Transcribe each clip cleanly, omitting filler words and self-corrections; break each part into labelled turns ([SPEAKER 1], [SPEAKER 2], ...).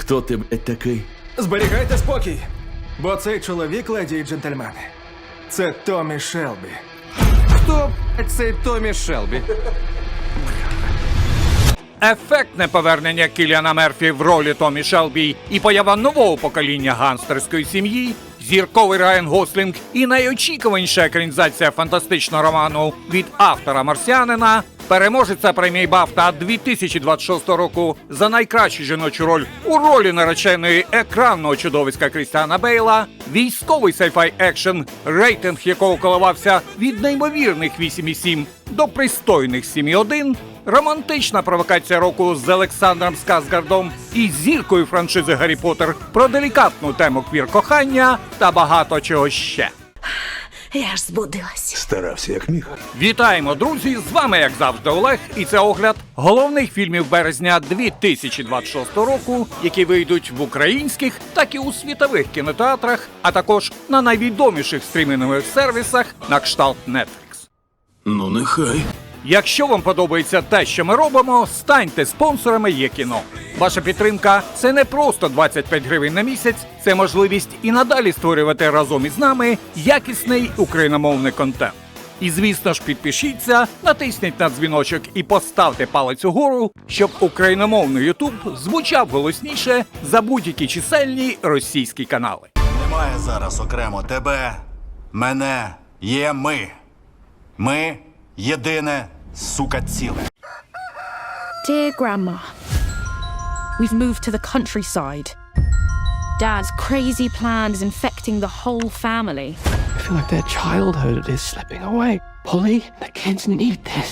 [SPEAKER 1] Хто ти, блядь, такий?
[SPEAKER 2] Зберігайте спокій, бо цей чоловік, леді і джентльмени, це Томі Шелбі.
[SPEAKER 3] Хто цей Томі Шелбі?
[SPEAKER 4] Ефектне повернення Кіліана Мерфі в ролі Томі Шелбі і поява нового покоління гангстерської сім'ї, зірковий Райан Гослінг і найочікуваніша екранізація фантастичного роману від автора «Марсіанина», переможеця премії Бафта 2026 року за найкращу жіночу роль у ролі нареченої екранного чудовиська Крістіана Бейла, військовий сайфай екшен, рейтинг якого коливався від неймовірних 8,7 до пристойних 7,1, романтична провокація року з Олександром Скарсгардом і зіркою франшизи «Гаррі Поттер» про делікатну тему квір-кохання та багато чого ще.
[SPEAKER 5] Я ж збудилась.
[SPEAKER 1] Старався як міг.
[SPEAKER 4] Вітаємо, друзі! З вами, як завжди, Олег, і це огляд головних фільмів березня 2026 року, які вийдуть в українських, так і у світових кінотеатрах, а також на найвідоміших стрімінгових сервісах на кшталт Netflix.
[SPEAKER 1] Ну, нехай.
[SPEAKER 4] Якщо вам подобається те, що ми робимо, станьте спонсорами Є-кіно. Ваша підтримка – це не просто 25 гривень на місяць, це можливість і надалі створювати разом із нами якісний україномовний контент. І, звісно ж, підпишіться, натисніть на дзвіночок і поставте палець угору, щоб україномовний Ютуб звучав голосніше за будь-які чисельні російські канали.
[SPEAKER 6] Немає зараз окремо тебе, мене, є ми. Ми – єдине, сука, ціле.
[SPEAKER 5] Dear Grandma, we've moved to the countryside. Dad's crazy plan is infecting the whole family.
[SPEAKER 7] I feel like their childhood is slipping away. Polly, the kids need this.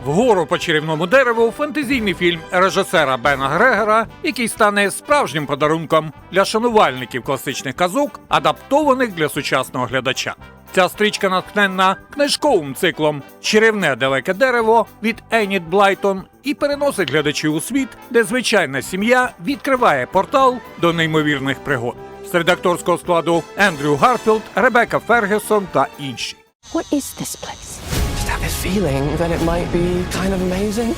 [SPEAKER 4] «Вгору по чарівному дереву» – фентезійний фільм режисера Бена Грегора, який стане справжнім подарунком для шанувальників класичних казок, адаптованих для сучасного глядача. Ця стрічка натхненна книжковим циклом «Чарівне далеке дерево» від Еніт Блайтон і переносить глядачів у світ, де звичайна сім'я відкриває портал до неймовірних пригод. Серед акторського складу Ендрю Гарфілд, Ребекка Фергюсон та інші.
[SPEAKER 5] What is this place?
[SPEAKER 7] Just have this feeling that it might be kind of amazing.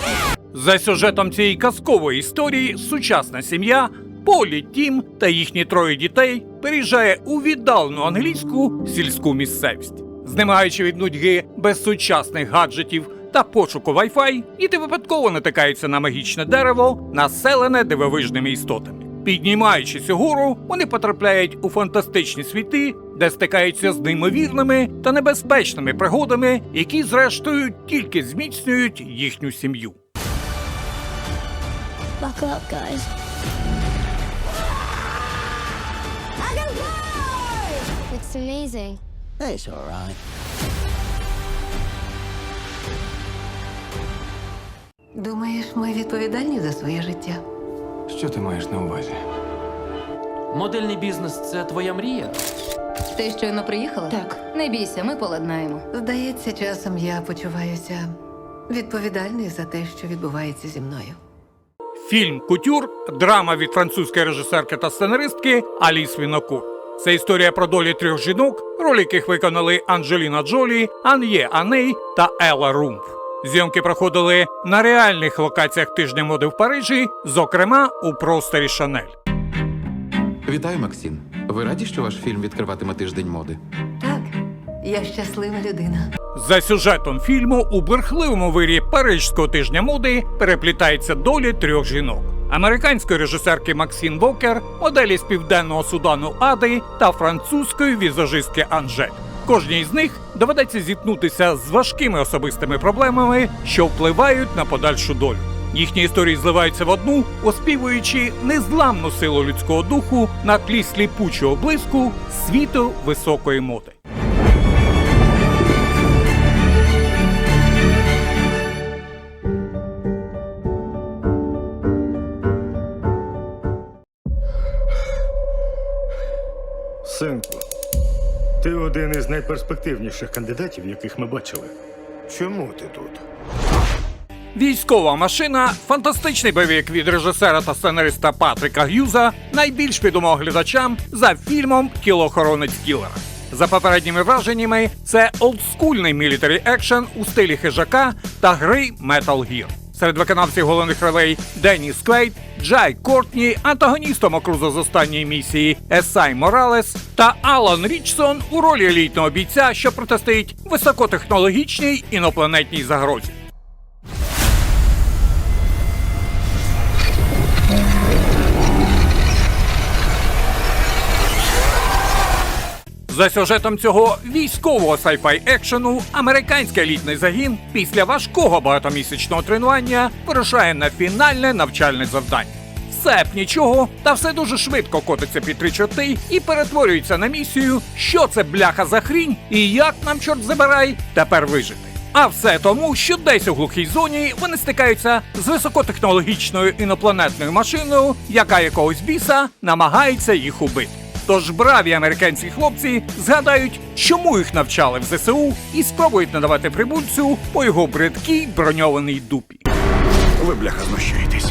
[SPEAKER 4] За сюжетом цієї казкової історії сучасна сім'я Полі, Тім та їхні троє дітей переїжджає у віддалену англійську сільську місцевість. Знемагаючи від нудьги без сучасних гаджетів та пошуку Wi-Fi, діти випадково натикаються на магічне дерево, населене дивовижними істотами. Піднімаючись угору, вони потрапляють у фантастичні світи, де стикаються з неймовірними та небезпечними пригодами, які, зрештою, тільки зміцнюють їхню сім'ю.
[SPEAKER 5] Buckle up, guys.
[SPEAKER 8] It's amazing.
[SPEAKER 9] It's all right.
[SPEAKER 10] Думаєш, ми відповідальні за своє життя?
[SPEAKER 2] Що ти маєш на увазі?
[SPEAKER 11] Модельний бізнес – це твоя мрія?
[SPEAKER 10] Ти щойно приїхала?
[SPEAKER 5] Так.
[SPEAKER 10] Не бійся, ми поладнаємо. Здається, часом я почуваюся відповідальною за те, що відбувається зі мною.
[SPEAKER 4] Фільм «Кутюр» – драма від французької режисерки та сценаристки Аліс Вінокур. Це історія про долі трьох жінок, ролі яких виконали Анджеліна Джолі, Ан'є Аней та Елла Румф. Зйомки проходили на реальних локаціях тижня моди в Парижі, зокрема у просторі Шанель.
[SPEAKER 12] Вітаю, Максим. Ви раді, що ваш фільм відкриватиме тиждень моди?
[SPEAKER 10] Так, я щаслива людина.
[SPEAKER 4] За сюжетом фільму у бурхливому вирі Парижського тижня моди переплітаються долі трьох жінок. Американської режисерки Максін Вокер, моделі з Південного Судану Ади та французької візажистки Анжель. Кожній із них доведеться зіткнутися з важкими особистими проблемами, що впливають на подальшу долю. Їхні історії зливаються в одну, оспівуючи незламну силу людського духу на тлі сліпучого блиску світу високої моди.
[SPEAKER 13] Синку, ти один із найперспективніших кандидатів, яких ми бачили. Чому ти тут?
[SPEAKER 4] «Військова машина» – фантастичний бойовик від режисера та сценариста Патріка Г'юза, найбільш відомого глядачам за фільмом «Кілоохоронець кілера». За попередніми враженнями, це олдскульний мілітарі екшен у стилі хижака та гри Metal Gear. Серед виконавців головних ролей Деніс Квейт, Джай Кортні, антагоністом окрузу з останньої місії Есай Моралес та Алан Річсон у ролі елітного бійця, що протистоїть високотехнологічній інопланетній загрозі. За сюжетом цього військового сайфай екшену американський елітний загін після важкого багатомісячного тренування вирушає на фінальне навчальне завдання. Все б нічого, та все дуже швидко котиться під 3 чорти і перетворюється на місію, що це бляха за хрінь і як нам, чорт забирай, тепер вижити. А все тому, що десь у глухій зоні вони стикаються з високотехнологічною інопланетною машиною, яка якогось біса намагається їх убити. Тож браві американські хлопці згадають, чому їх навчали в ЗСУ, і спробують надавати прибульцю по його бридкій броньованій дупі.
[SPEAKER 1] Ви, бляха, знущаєтесь.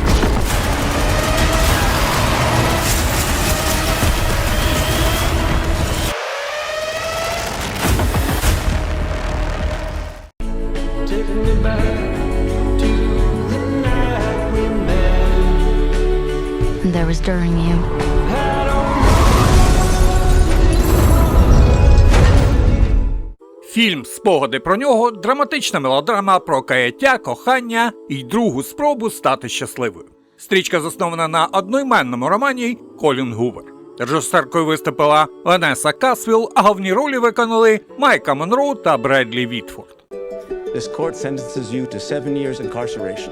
[SPEAKER 8] There was during you.
[SPEAKER 4] Фільм «Спогади про нього» – драматична мелодрама про каяття, кохання і другу спробу стати щасливою. Стрічка заснована на одноіменному романі «Колін Гувер». Режисеркою виступила Ванеса Касвіл, а головні ролі виконали Майка Монро та Бредлі Вітфорд.
[SPEAKER 9] This court sentences you to 7 years incarceration.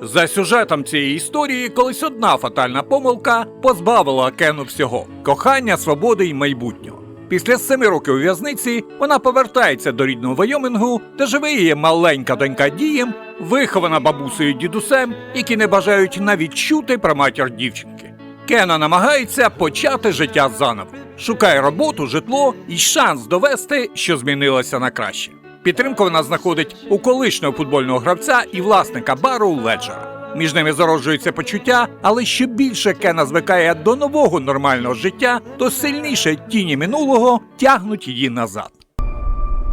[SPEAKER 4] За сюжетом цієї історії колись одна фатальна помилка позбавила Кену всього – кохання, свободи й майбутнього. Після 7 років у в'язниці вона повертається до рідного Вайомінгу, де живе її маленька донька Дієм, вихована бабусею і дідусем, які не бажають навіть чути про матір дівчинки. Кена намагається почати життя заново. Шукає роботу, житло і шанс довести, що змінилося на краще. Підтримку вона знаходить у колишнього футбольного гравця і власника бару Леджера. Між ними зароджується почуття, але що більше Кена звикає до нового нормального життя, то сильніше тіні минулого тягнуть її назад.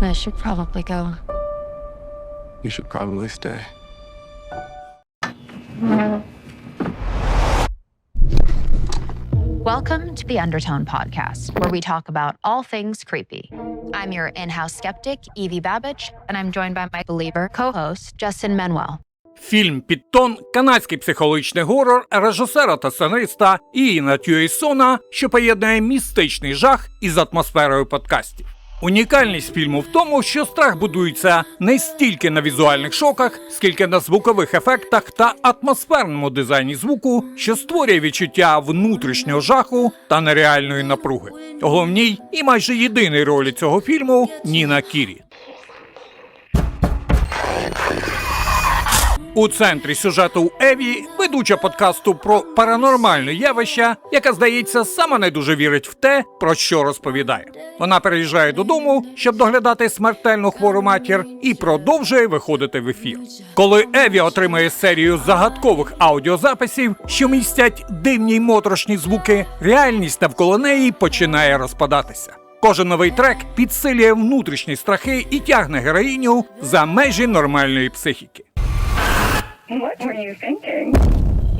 [SPEAKER 8] I should probably go.
[SPEAKER 7] You should probably stay.
[SPEAKER 8] Welcome to the Undertone Podcast, where we talk about all things creepy. I'm your in-house skeptic, Evie Babbage, and I'm joined by my believer co-host, Justin Manuel.
[SPEAKER 4] Фільм «Підтон» – канадський психологічний горор режисера та сценариста Іана Тюейсона, що поєднує містичний жах із атмосферою подкастів. Унікальність фільму в тому, що страх будується не стільки на візуальних шоках, скільки на звукових ефектах та атмосферному дизайні звуку, що створює відчуття внутрішнього жаху та нереальної напруги. У головній і майже єдиній ролі цього фільму – Ніна Кірі. У центрі сюжету Еві – ведуча подкасту про паранормальне явища, яка, здається, сама не дуже вірить в те, про що розповідає. Вона переїжджає додому, щоб доглядати смертельно хвору матір, і продовжує виходити в ефір. Коли Еві отримує серію загадкових аудіозаписів, що містять дивні й моторошні звуки, реальність навколо неї починає розпадатися. Кожен новий трек підсилює внутрішні страхи і тягне героїню за межі нормальної психіки.
[SPEAKER 14] What were you thinking?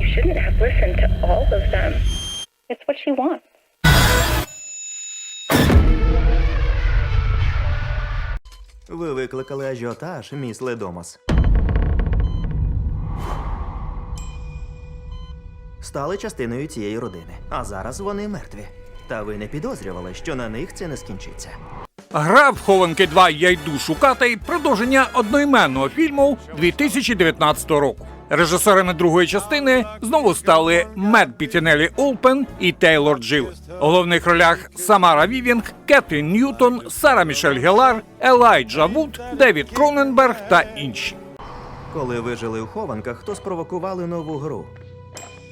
[SPEAKER 14] You shouldn't have listened to all of them. It's what she wants.
[SPEAKER 15] Ви викликали ажіотаж, міс Ледомас. Стали частиною цієї родини, а зараз вони мертві. Та ви не підозрювали, що на них це не скінчиться.
[SPEAKER 4] Гра в «Хованки 2. Я йду шукати» – продовження одноіменного фільму 2019 року. Режисерами другої частини знову стали Мет Беттінеллі Олпен і Тейлор Джилет. У головних ролях Самара Вівінг, Кетрін Ньютон, Сара Мішель Геллар, Елайджа Вуд, Девід Кроненберг та інші.
[SPEAKER 15] Коли ви жили у хованках, то спровокували нову гру.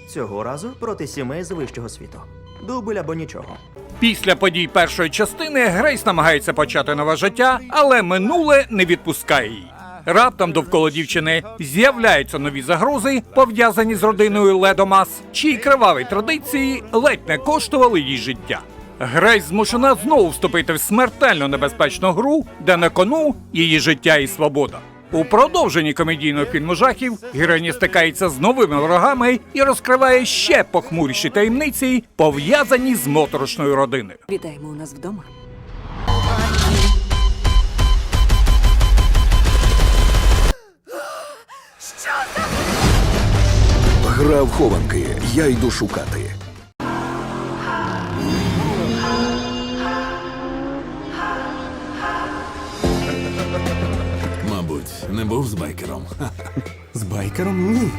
[SPEAKER 15] Цього разу проти сімей з вищого світу. Дубль або нічого.
[SPEAKER 4] Після подій першої частини Грейс намагається почати нове життя, але минуле не відпускає її. Раптом довкола дівчини з'являються нові загрози, пов'язані з родиною Ледомас, чиї криваві традиції ледь не коштували їй життя. Грейс змушена знову вступити в смертельно небезпечну гру, де на кону її життя і свобода. У продовженні комедійного фільму жахів героїня стикається з новими ворогами і розкриває ще похмуріші таємниці, пов'язані з моторошною родиною.
[SPEAKER 16] Вітаємо у нас вдома.
[SPEAKER 1] Гра в хованки. Я йду шукати.
[SPEAKER 17] Мабуть, не був з байкером.
[SPEAKER 2] З байкером? Ні.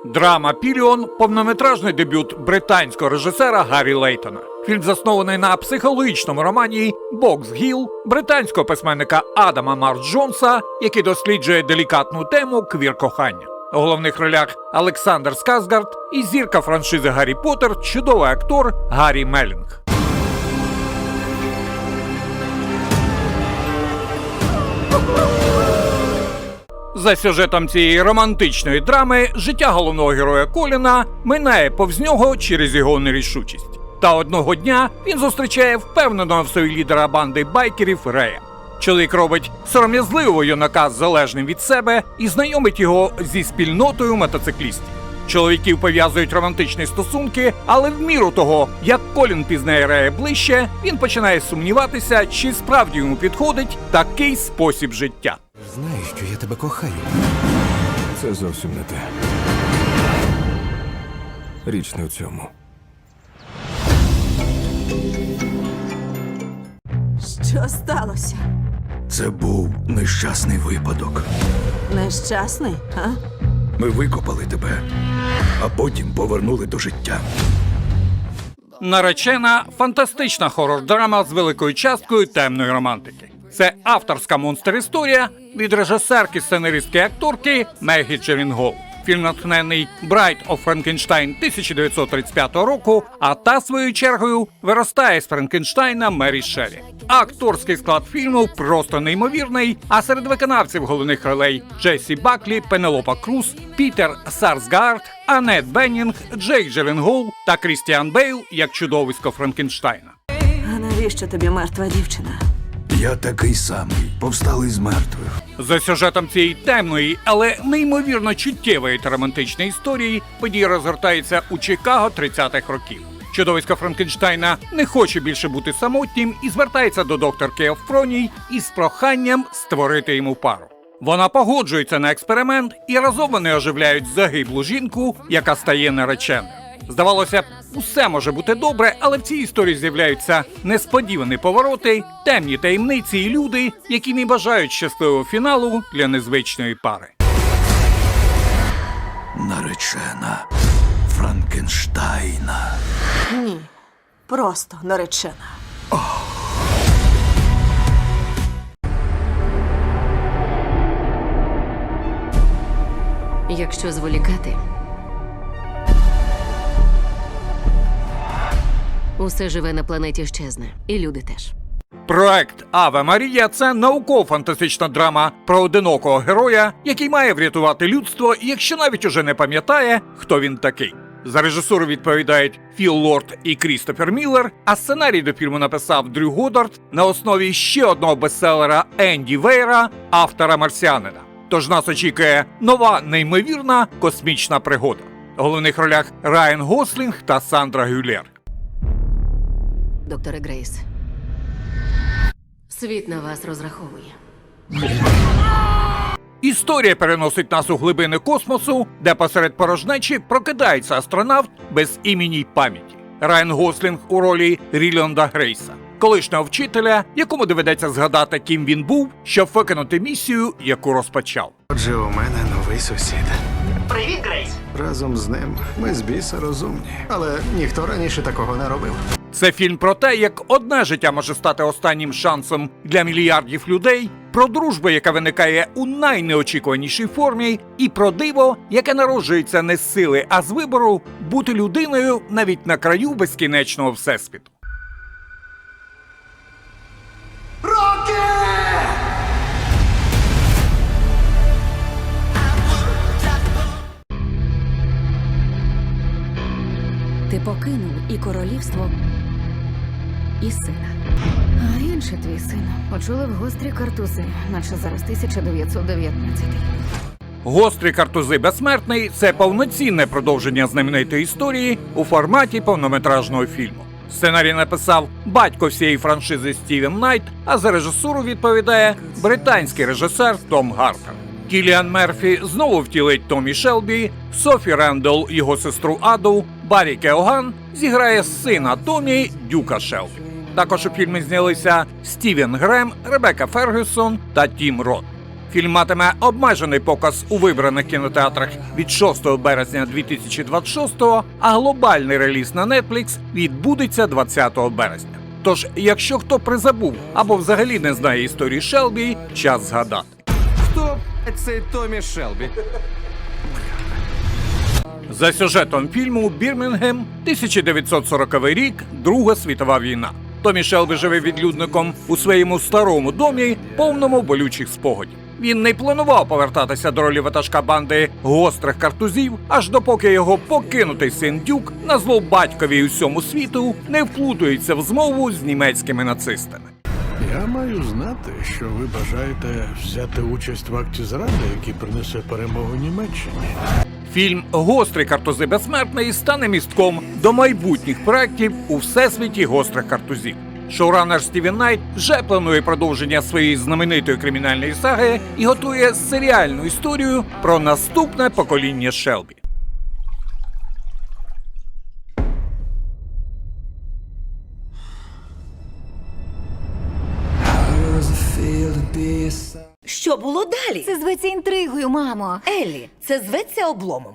[SPEAKER 4] Драма «Піліон» – повнометражний дебют британського режисера Гаррі Лейтона. Фільм заснований на психологічному романі «Бокс Гіл» британського письменника Адама Марш Джонса, який досліджує делікатну тему квір-кохання. У головних ролях Олександр Скарсгард і зірка франшизи «Гаррі Поттер» чудовий актор Гаррі Мелінг. За сюжетом цієї романтичної драми життя головного героя Коліна минає повз нього через його нерішучість. Та одного дня він зустрічає впевненого в собі лідера банди байкерів Рея. Чоловік робить сором'язливого юнака залежним від себе і знайомить його зі спільнотою мотоциклістів. Чоловіків пов'язують романтичні стосунки, але в міру того, як Колін пізнає Рея ближче, він починає сумніватися, чи справді йому підходить такий спосіб життя.
[SPEAKER 2] Знаєш, що я тебе кохаю.
[SPEAKER 1] Це зовсім не те. Річ не в цьому.
[SPEAKER 16] Що сталося?
[SPEAKER 1] Це був нещасний випадок.
[SPEAKER 16] Нещасний, а?
[SPEAKER 1] Ми викопали тебе, а потім повернули до життя.
[SPEAKER 4] «Наречена» – фантастична хорор-драма з великою часткою темної романтики. Це авторська монстр-історія від режисерки-сценаристки і акторки Мегі Джилленхол. Фільм натхнений «Bride of Frankenstein» 1935 року, а та, своєю чергою, виростає з Франкенштайна Мері Шеллі. Акторський склад фільму просто неймовірний, а серед виконавців головних ролей Джесі Баклі, Пенелопа Круз, Пітер Сарсгаард, Аннет Беннінг, Джейк Джилленхол та Крістіан Бейл як чудовисько Франкенштайна.
[SPEAKER 16] А навіщо тобі мертва дівчина?
[SPEAKER 1] Я такий самий, повсталий з мертвих.
[SPEAKER 4] За сюжетом цієї темної, але неймовірно чуттєвої та романтичної історії події розгортаються у Чикаго 30-х років. Чудовисько Франкенштайна не хоче більше бути самотнім і звертається до докторки Евфроній із проханням створити йому пару. Вона погоджується на експеримент, і разом вони оживляють загиблу жінку, яка стає нареченою. Здавалося б, усе може бути добре, але в цій історії з'являються несподівані повороти, темні таємниці і люди, які не бажають щасливого фіналу для незвичної пари.
[SPEAKER 1] Наречена Франкенштайна.
[SPEAKER 16] Ні, просто наречена.
[SPEAKER 10] Якщо зволікати, усе живе на планеті щезне. І люди теж.
[SPEAKER 4] Проект «Аве Марія» – це науково-фантастична драма про одинокого героя, який має врятувати людство, якщо навіть уже не пам'ятає, хто він такий. За режисуру відповідають Філ Лорд і Крістофер Міллер, а сценарій до фільму написав Дрю Годдард на основі ще одного бестселера Енді Вейра, автора «Марсіанина». Тож нас очікує нова неймовірна космічна пригода. У головних ролях Райан Гослінг та Сандра Гюллер.
[SPEAKER 10] Докторе Грейс, світ на вас розраховує.
[SPEAKER 4] Історія переносить нас у глибини космосу, де посеред порожнечі прокидається астронавт без імені й пам'яті. Райан Гослінг у ролі Ріланда Грейса, колишнього вчителя, якому доведеться згадати, ким він був, щоб виконати місію, яку розпочав.
[SPEAKER 13] Отже, у мене новий сусід.
[SPEAKER 10] Привіт, Грейс!
[SPEAKER 13] Разом з ним ми з біса розумні. Але ніхто раніше такого не робив.
[SPEAKER 4] Це фільм про те, як одне життя може стати останнім шансом для мільярдів людей, про дружбу, яка виникає у найнеочікуванішій формі, і про диво, яке народжується не з сили, а з вибору бути людиною навіть на краю безкінечного всесвіту.
[SPEAKER 18] Ти покинув і королівство, і сина.
[SPEAKER 10] А інший твій син очолив гострі картузи, наче зараз 1919.
[SPEAKER 4] Гострі картузи безсмертний це повноцінне продовження знаменитої історії у форматі повнометражного фільму. Сценарій написав батько всієї франшизи Стівен Найт, а за режисуру відповідає британський режисер Том Гарпер. Кіліан Мерфі знову втілить Томі Шелбі, Софі Рендл його сестру Аду, Баррі Кеоган зіграє сина Томі Дюка Шелбі. Також у фільмі знялися Стівен Грем, Ребекка Фергюсон та Тім Рот. Фільм матиме обмежений показ у вибраних кінотеатрах від 6 березня 2026-го, а глобальний реліз на Netflix відбудеться 20 березня. Тож, якщо хто призабув або взагалі не знає історії Шелбі, час згадати.
[SPEAKER 3] Хто цей Томі Шелбі?
[SPEAKER 4] За сюжетом фільму Бірмінгем, 1940 рік, Друга світова війна. Томі Шелбі живе відлюдником у своєму старому домі, повному болючих спогадів. Він не планував повертатися до ролі ватажка банди гострих картузів, аж допоки його покинутий син Дюк, на зло батькові й усьому світу, не вплутується в змову з німецькими нацистами.
[SPEAKER 13] Я маю знати, що ви бажаєте взяти участь в акті зради, який принесе перемогу Німеччині.
[SPEAKER 4] Фільм «Гострі картузи безсмертний» стане містком до майбутніх проєктів у всесвіті гострих картузів. Шоуранер Стівен Найт вже планує продовження своєї знаменитої кримінальної саги і готує серіальну історію про наступне покоління Шелбі.
[SPEAKER 18] Що було далі? Це зветься інтригою, мамо. Еллі, це зветься обломом.